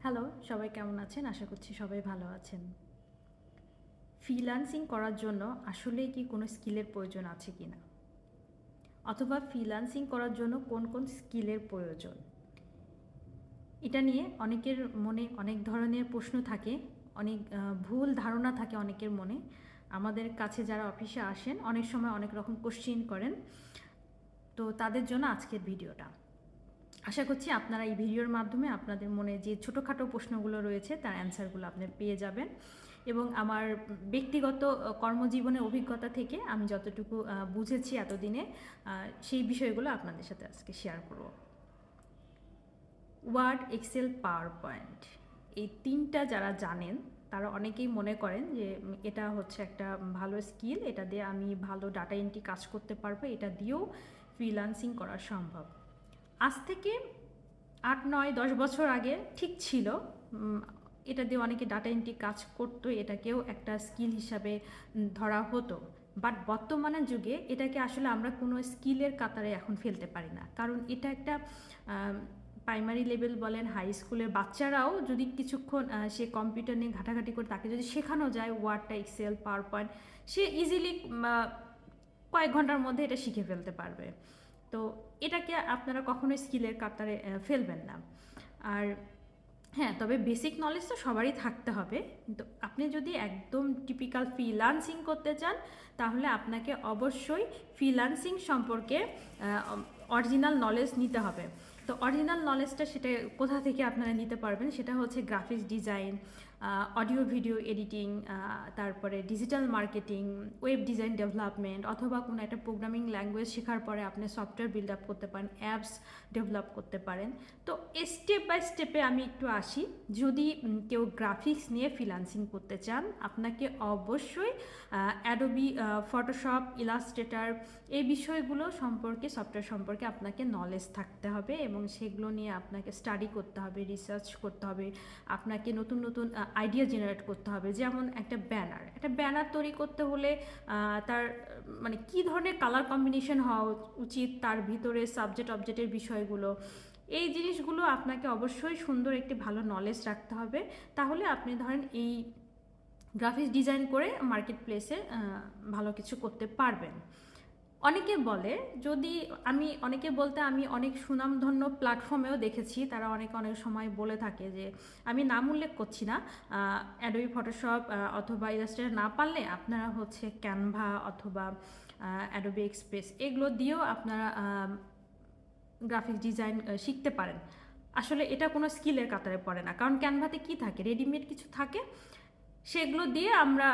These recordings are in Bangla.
হ্যালো, সবাই কেমন আছেন? আশা করছি সবাই ভালো আছেন। ফ্রিল্যান্সিং করার জন্য আসলেই কি কোনো স্কিলের প্রয়োজন আছে কিনা? অথবা ফ্রিল্যান্সিং করার জন্য কোন কোন স্কিলের প্রয়োজন? এটা নিয়ে অনেকের মনে অনেক ধরনের প্রশ্ন থাকে, অনেক ভুল ধারণা থাকে অনেকের মনে। আমাদের কাছে যারা অফিসে আসেন অনেক সময় অনেক রকম কোশ্চেন করেন। তো তাদের জন্য আজকের ভিডিওটা। আশা করছি আপনারা এই ভিডিওর মাধ্যমে আপনাদের মনে যে ছোটোখাটো প্রশ্নগুলো রয়েছে তার অ্যান্সারগুলো আপনি পেয়ে যাবেন এবং আমার ব্যক্তিগত কর্মজীবনের অভিজ্ঞতা থেকে আমি যতটুকু বুঝেছি এতদিনে সেই বিষয়গুলো আপনাদের সাথে আজকে শেয়ার করব। ওয়ার্ড, এক্সেল, পাওয়ার পয়েন্ট, এই তিনটা যারা জানেন তারা অনেকেই মনে করেন যে এটা হচ্ছে একটা ভালো স্কিল, এটা দিয়ে আমি ভালো ডাটা এন্ট্রি কাজ করতে পারবো, এটা দিয়েও ফ্রিল্যান্সিং করা সম্ভব। আজ থেকে 8, 9, 10 বছর আগে ঠিক ছিল, এটা দিয়ে অনেকে ডাটা এন্ট্রি কাজ করতো, এটাকেও একটা স্কিল হিসাবে ধরা হতো। বাট বর্তমানে যুগে এটাকে আসলে আমরা কোনো স্কিলের কাতারে এখন ফেলতে পারি না, কারণ এটা একটা প্রাইমারি লেভেল বলেন, হাই স্কুলের বাচ্চারাও যদি কিছুক্ষণ সে কম্পিউটার নিয়ে ঘাটাঘাটি করে তাকে যদি শেখানো যায় ওয়ার্ডটা, এক্সেল, পাওয়ার পয়েন্ট, সে ইজিলি কয়েক ঘন্টার মধ্যে এটা শিখে ফেলতে পারবে। তো এটাকে আপনারা কখনোই স্কিলের কাতারে ফেলবেন না। আর হ্যাঁ, তবে বেসিক নলেজ তো সবারই থাকতে হবে, কিন্তু আপনি যদি একদম টিপিক্যাল ফ্রিল্যান্সিং করতে চান তাহলে আপনাকে অবশ্যই ফ্রিল্যান্সিং সম্পর্কে অরিজিনাল নলেজ নিতে হবে। তো অরিজিনাল নলেজটা সেটা কোথা থেকে আপনারা নিতে পারবেন, সেটা হচ্ছে graphics design, audio video editing, তারপরে digital marketing, web design development, অথবা কোনো একটা প্রোগ্রামিং ল্যাঙ্গুয়েজ শেখার পরে আপনি সফটওয়্যার বিল্ড আপ করতে পারেন, অ্যাপস ডেভেলপ করতে পারেন। তো স্টেপ বাই স্টেপে আমি একটু আসি। যদি কেউ গ্রাফিক্স নিয়ে ফ্রিল্যান্সিং করতে চান, আপনাকে অবশ্যই অ্যাডোবি ফটোশপ, ইলাস্ট্রেটর, এই বিষয়গুলো সম্পর্কে, সফটওয়্যার সম্পর্কে আপনাকে নলেজ থাকতে হবে এবং সেগুলো নিয়ে আপনাকে স্টাডি করতে হবে, রিসার্চ করতে হবে, আপনাকে নতুন নতুন আইডিয়া জেনারেট করতে হবে। যেমন একটা ব্যানার তৈরি করতে হলে তার মানে কী ধরনের কালার কম্বিনেশন হওয়া উচিত, তার ভিতরে সাবজেক্ট অবজেক্টের বিষয়গুলো, এই জিনিসগুলো আপনাকে অবশ্যই সুন্দর একটি ভালো নলেজ রাখতে হবে। তাহলে আপনি ধরেন এই গ্রাফিক্স ডিজাইন করে মার্কেট প্লেসে ভালো কিছু করতে পারবেন। অনেকে বলে, যদি অনেকে বলতে আমি অনেক সুনামধন্য প্ল্যাটফর্মেও দেখেছি, তারা অনেক অনেক সময় বলে থাকে যে, আমি নাম উল্লেখ করছি না, অ্যাডোবি ফটোশপ অথবা ইলাস্ট্রেটর না পারলে আপনারা হচ্ছে ক্যানভা অথবা অ্যাডোবি এক্সপ্রেস, এগুলো দিয়েও আপনারা গ্রাফিক্স ডিজাইন শিখতে পারেন। আসলে এটা কোনো স্কিলের কাতারে পড়ে না, কারণ ক্যানভাতে কি থাকে, রেডিমেড কিছু থাকে, সেগুলো দিয়ে আমরা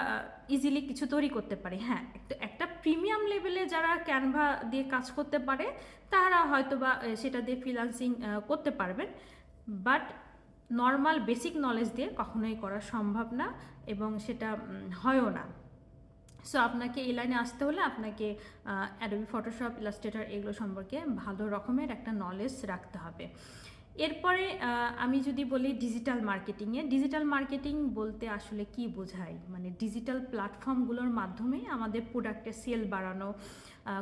ইজিলি কিছু তৈরি করতে পারি। হ্যাঁ, একটা প্রিমিয়াম লেভেলে যারা ক্যানভা দিয়ে কাজ করতে পারে তারা হয়তো বা সেটা দিয়ে ফ্রিল্যান্সিং করতে পারবেন, বাট নর্মাল বেসিক নলেজ দিয়ে কখনোই করা সম্ভব না এবং সেটা হয়ও না। সো আপনাকে এই লাইনে আসতে হলে আপনাকে অ্যাডোবি ফটোশপ, ইলাস্ট্রেটর এগুলো সম্পর্কে ভালো রকমের একটা নলেজ রাখতে হবে। এরপরে আমি যদি বলি ডিজিটাল মার্কেটিং বলতে আসলে কি বোঝায়, মানে ডিজিটাল প্ল্যাটফর্মগুলোর মাধ্যমে আমাদের প্রোডাক্টের সেল বাড়ানো,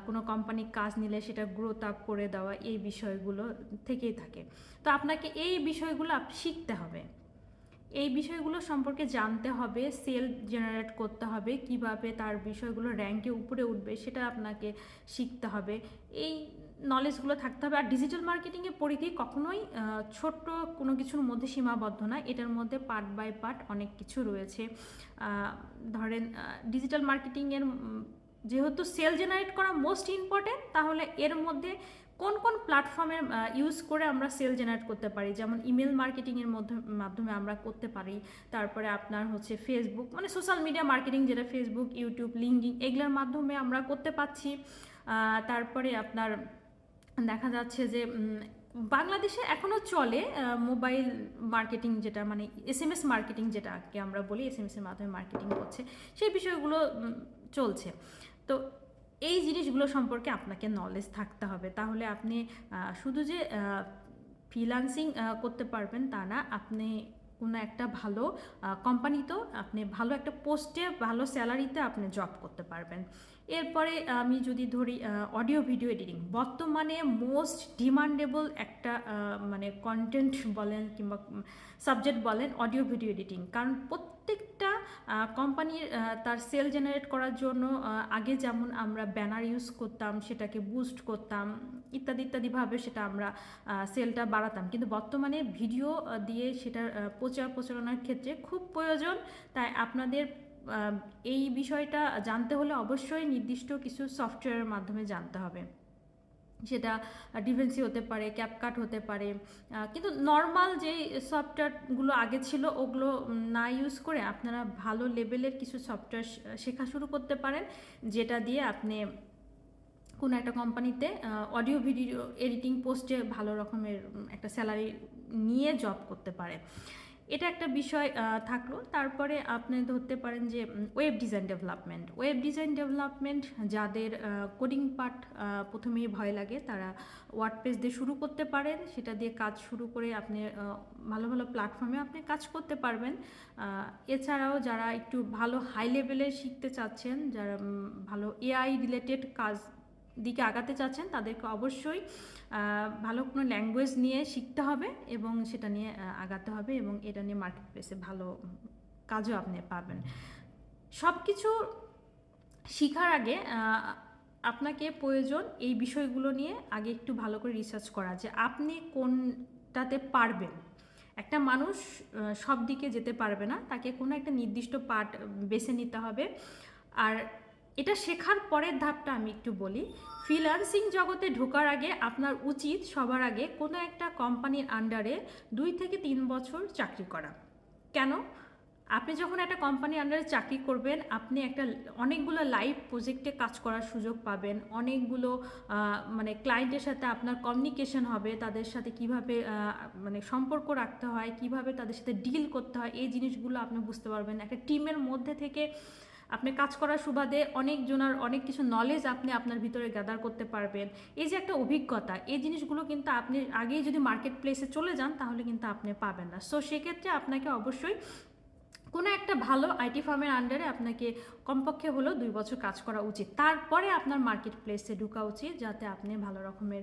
কোনো কোম্পানি কাজ নিলে সেটা গ্রোথ আপ করে দেওয়া, এই বিষয়গুলো থেকেই থাকে। তো আপনাকে এই বিষয়গুলো শিখতে হবে, এই বিষয়গুলো সম্পর্কে জানতে হবে, সেল জেনারেট করতে হবে, কিভাবে তার বিষয়গুলো র্যাঙ্কে উপরে উঠবে সেটা আপনাকে শিখতে হবে, এই নলেজগুলো থাকতে হবে। আর ডিজিটাল মার্কেটিংয়ের পরিধি কখনোই ছোট্ট কোনো কিছুর মধ্যে সীমাবদ্ধ না, এটার মধ্যে পার্ট বাই পার্ট অনেক কিছু রয়েছে। ধরেন ডিজিটাল মার্কেটিংয়ের যেহেতু সেল জেনারেট করা মোস্ট ইম্পর্টেন্ট, তাহলে এর মধ্যে কোন কোন প্ল্যাটফর্মের ইউজ করে আমরা সেল জেনারেট করতে পারি, যেমন ইমেল মার্কেটিংয়ের মাধ্যমে আমরা করতে পারি। তারপরে আপনার হচ্ছে ফেসবুক, মানে সোশ্যাল মিডিয়া মার্কেটিং, যেটা ফেসবুক, ইউটিউব, লিঙ্কডইন, এগুলোর মাধ্যমে আমরা করতে পারছি। তারপরে আপনার দেখা যাচ্ছে যে বাংলাদেশে এখনও চলে মোবাইল মার্কেটিং, যেটা মানে SMS মার্কেটিং, যেটাকে আমরা বলি SMS এর মাধ্যমে মার্কেটিং করছে, সেই বিষয়গুলো চলছে। তো এই জিনিসগুলো সম্পর্কে আপনাকে নলেজ থাকতে হবে, তাহলে আপনি শুধু যে ফ্রিল্যান্সিং করতে পারবেন তা না, আপনি কোনো একটা ভালো কোম্পানিতেও আপনি ভালো একটা পোস্টে ভালো স্যালারিতে আপনি জব করতে পারবেন। এরপরে আমি যদি ধরি অডিও ভিডিও এডিটিং, বর্তমানে মোস্ট ডিমান্ডেবল একটা মানে কন্টেন্ট বলেন কিংবা সাবজেক্ট বলেন অডিও ভিডিও এডিটিং। কারণ প্রত্যেকটা কোম্পানির তার সেল জেনারেট করার জন্য আগে যেমন আমরা ব্যানার ইউজ করতাম, সেটাকে বুস্ট করতাম, ইত্যাদি ইত্যাদিভাবে সেটা আমরা সেলটা বাড়াতাম, কিন্তু বর্তমানে ভিডিও দিয়ে সেটার প্রচারণার ক্ষেত্রে খুব প্রয়োজন। তাই আপনাদের এই বিষয়টা জানতে হলে অবশ্যই নির্দিষ্ট কিছু সফটওয়্যারের মাধ্যমে জানতে হবে। সেটা ডিভেন্সি হতে পারে, ক্যাপকাট হতে পারে, কিন্তু নর্মাল যে সফটওয়্যারগুলো আগে ছিল ওগুলো না ইউজ করে আপনারা ভালো লেভেলের কিছু সফটওয়্যার শেখা শুরু করতে পারেন, যেটা দিয়ে আপনি কোনো একটা কোম্পানিতে অডিও ভিডিও এডিটিং পোস্টে ভালো রকমের একটা স্যালারি নিয়ে জব করতে পারে। এটা একটা বিষয় থাকলো। তারপরে আপনি ধরতে পারেন যে ওয়েব ডিজাইন ডেভেলপমেন্ট যাদের কোডিং পার্ট প্রথমেই ভয় লাগে, তারা ওয়ার্ডপ্রেস দিয়ে শুরু করতে পারেন। সেটা দিয়ে কাজ শুরু করে আপনি ভালো ভালো প্ল্যাটফর্মে আপনি কাজ করতে পারবেন। এছাড়াও যারা একটু ভালো হাই লেভেলে শিখতে চাচ্ছেন, যারা ভালো এআই রিলেটেড কাজ দিকে আগাতে চাচ্ছেন, তাদেরকে অবশ্যই ভালো কোনো ল্যাঙ্গুয়েজ নিয়ে শিখতে হবে এবং সেটা নিয়ে আগাতে হবে, এবং এটা নিয়ে মার্কেট প্লেসে ভালো কাজও আপনি পাবেন। সব কিছু শেখার আগে আপনাকে প্রয়োজন এই বিষয়গুলো নিয়ে আগে একটু ভালো করে রিসার্চ করা, যে আপনি কোনটাতে পারবেন। একটা মানুষ সব দিকে যেতে পারবে না, তাকে কোনো একটা নির্দিষ্ট পার্ট বেছে নিতে হবে। আর এটা শেখার পরের ধাপটা আমি একটু বলি। ফ্রিল্যান্সিং জগতে ঢোকার আগে আপনার উচিত সবার আগে কোনো একটা কোম্পানির আন্ডারে 2 থেকে 3 বছর চাকরি করা। কেন? আপনি যখন একটা কোম্পানির আন্ডারে চাকরি করবেন, আপনি অনেকগুলো লাইভ প্রজেক্টে কাজ করার সুযোগ পাবেন, অনেকগুলো মানে ক্লায়েন্টের সাথে আপনার কমিউনিকেশন হবে, তাদের সাথে কিভাবে মানে সম্পর্ক রাখতে হয়, কিভাবে তাদের সাথে ডিল করতে হয়, এই জিনিসগুলো আপনি বুঝতে পারবেন। একটা টিমের মধ্যে থেকে আপনি কাজ করার সুবাদে অনেকজনের অনেক কিছু নলেজ আপনি আপনার ভিতরে গ্যাদার করতে পারবেন। এই যে একটা অভিজ্ঞতা, এই জিনিসগুলো কিন্তু আপনি আগেই যদি মার্কেট প্লেসে চলে যান তাহলে কিন্তু আপনি পাবেন না। সো সেক্ষেত্রে আপনাকে অবশ্যই কোনো একটা ভালো আইটি ফার্মের আন্ডারে আপনাকে কমপক্ষে হলেও 2 বছর কাজ করা উচিত। তারপরে আপনার মার্কেট প্লেসে ঢোকা উচিত, যাতে আপনি ভালো রকমের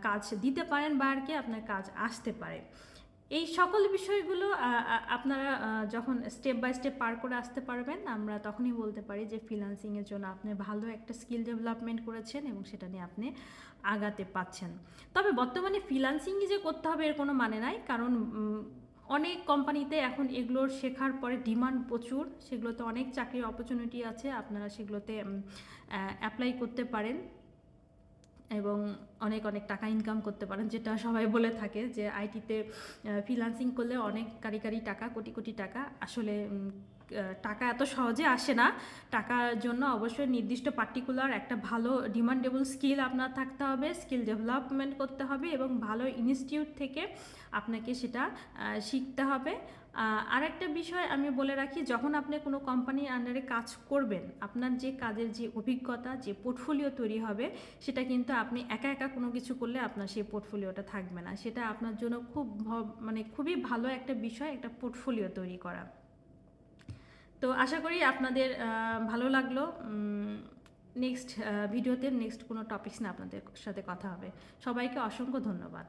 কাজ দিতে পারেন বা আর কি আপনার কাজ আসতে পারে। এই সকল বিষয়গুলো আপনারা যখন স্টেপ বাই স্টেপ পার করে আসতে পারবেন, আমরা তখনই বলতে পারি যে ফ্রিল্যান্সিংয়ের জন্য আপনি ভালো একটা স্কিল ডেভেলপমেন্ট করেছেন এবং সেটা নিয়ে আপনি আগাতে পাচ্ছেন। তবে বর্তমানে ফ্রিল্যান্সিংই যে করতে হবে এর কোনো মানে নাই, কারণ অনেক কোম্পানিতে এখন এগুলোর শেখার পরে ডিমান্ড প্রচুর, সেগুলোতে অনেক চাকরির অপরচুনিটি আছে, আপনারা সেগুলোতে অ্যাপ্লাই করতে পারেন এবং অনেক অনেক টাকা ইনকাম করতে পারেন। যেটা সবাই বলে থাকে যে আইটিতে ফ্রিল্যান্সিং করলে অনেক কারি টাকা, কোটি কোটি টাকা। আসলে টাকা এত সহজে আসে না। টাকার জন্য অবশ্যই নির্দিষ্ট পার্টিকুলার একটা ভালো ডিমান্ডেবল স্কিল আপনার থাকতে হবে, স্কিল ডেভেলপমেন্ট করতে হবে এবং ভালো ইনস্টিটিউট থেকে আপনাকে সেটা শিখতে হবে। আরেকটা বিষয় আমি বলে রাখি, যখন আপনি কোনো কোম্পানির আন্ডারে কাজ করবেন, আপনার যে কাজের যে অভিজ্ঞতা, যে পোর্টফোলিও তৈরি হবে, সেটা কিন্তু আপনি একা একা কোনো কিছু করলে আপনার সেই পোর্টফোলিওটা থাকবে না। সেটা আপনার জন্য খুবই ভালো একটা বিষয়, একটা পোর্টফোলিও তৈরি করা। তো আশা করি আপনাদের ভালো লাগলো। নেক্সট ভিডিওতে নেক্সট কোনো টপিকস নিয়ে আপনাদের সাথে কথা হবে। সবাইকে অসংখ্য ধন্যবাদ।